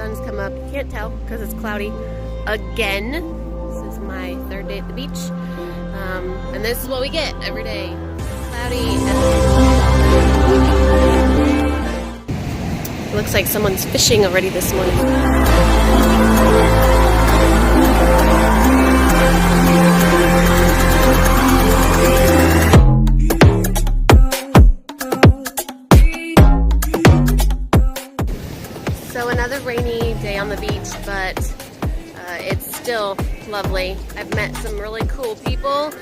sun's come up. You can't tell because it's cloudy again. This is my third day at the beach. And this is what we get every day. Cloudy. It looks like someone's fishing already this morning. So another rainy day on the beach, but it's still lovely. I've met some really cool people.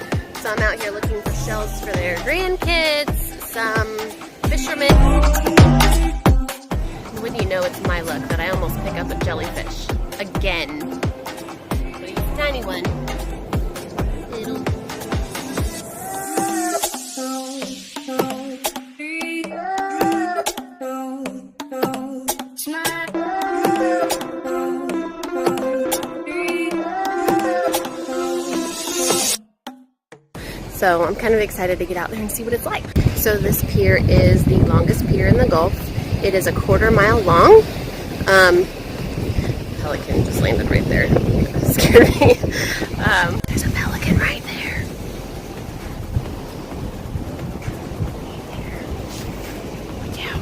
So I'm out here looking for shells for their grandkids, some fishermen. Wouldn't you know, it's my luck that I almost pick up a jellyfish again. But he's a tiny one. Little. So I'm kind of excited to get out there and see what it's like. So this pier is the longest pier in the Gulf. It is a 1/4 mile long. Pelican just landed right there. That scared me. There's a pelican right there. Look out.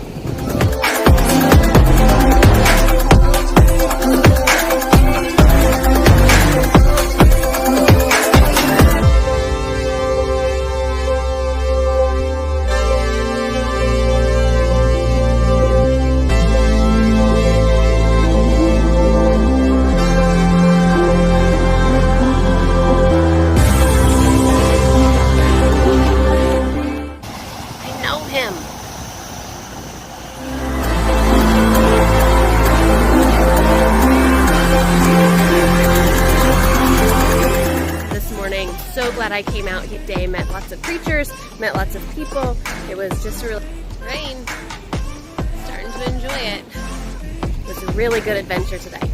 So glad I came out today, met lots of preachers, met lots of people. It was just really rain. Starting to enjoy it. It was a really good adventure today.